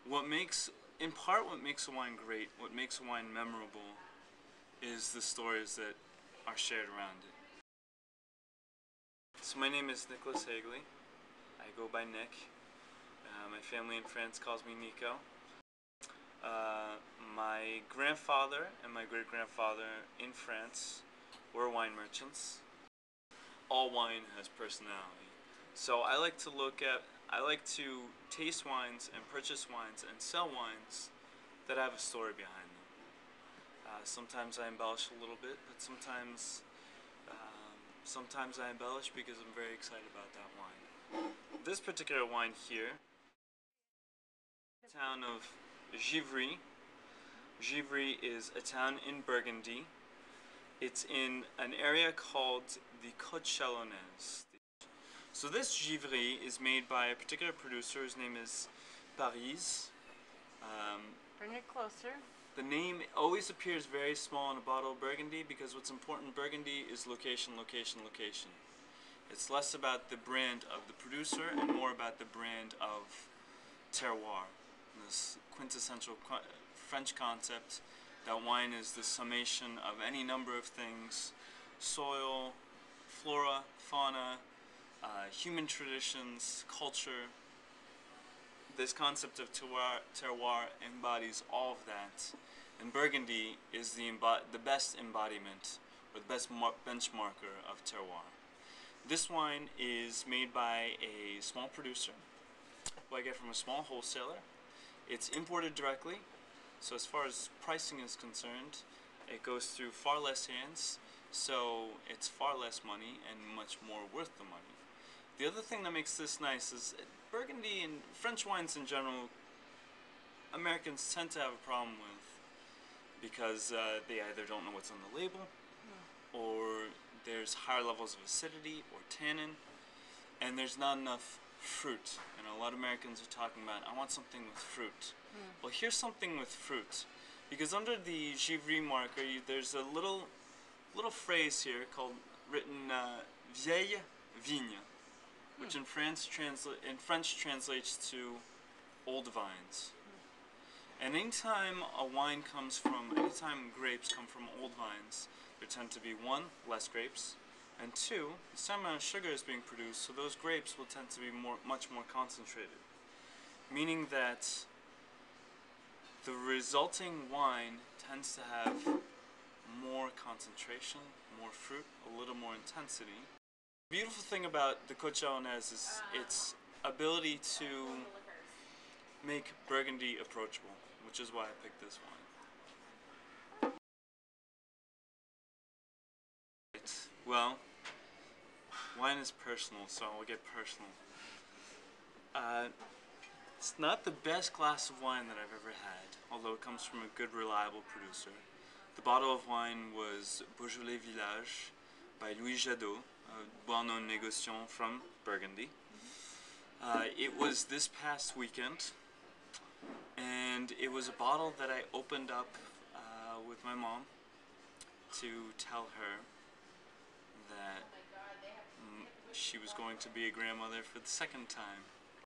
In part, what makes a wine great, what makes a wine memorable, is the stories that are shared around it. So my name is Nicholas Hagley. I go by Nick. My family in France calls me Nico. My grandfather and my great-grandfather in France were wine merchants. All wine has personality. So I like to taste wines and purchase wines and sell wines that have a story behind them. Sometimes I embellish a little bit, but sometimes I embellish because I'm very excited about that wine. This particular wine here, the town of Givry. Givry is a town in Burgundy. It's in an area called the Colonial. So this Givry is made by a particular producer. His name is Paris. Bring it closer. The name always appears very small in a bottle of Burgundy because what's important in Burgundy is location, location, location. It's less about the brand of the producer and more about the brand of terroir. This quintessential French concept that wine is the summation of any number of things: soil, flora, fauna, human traditions, culture. This concept of terroir embodies all of that, and Burgundy is the best embodiment, or the best benchmarker of terroir. This wine is made by a small producer, who I get from a small wholesaler. It's imported directly, so as far as pricing is concerned, it goes through far less hands, so it's far less money and much more worth the money. The other thing that makes this nice is Burgundy and French wines in general, Americans tend to have a problem with because they either don't know what's on the label, or there's higher levels of acidity or tannin, and there's not enough fruit. And a lot of Americans are talking about, I want something with fruit. Well, here's something with fruit, because under the Givry marker, there's a little phrase here written vieille vigne, which in French translates to old vines. And anytime grapes come from old vines, there tend to be, one, less grapes, and two, the same amount of sugar is being produced, so those grapes will tend to be much more concentrated. Meaning that the resulting wine tends to have more concentration, more fruit, a little more intensity. The beautiful thing about the Côte Chalonnaise is its ability to make Burgundy approachable, which is why I picked this wine. Well, wine is personal, so I'll get personal. It's not the best glass of wine that I've ever had, although it comes from a good, reliable producer. The bottle of wine was Beaujolais Village by Louis Jadot, a well-known négociant from Burgundy. It was this past weekend, and it was a bottle that I opened up with my mom to tell her that she was going to be a grandmother for the second time.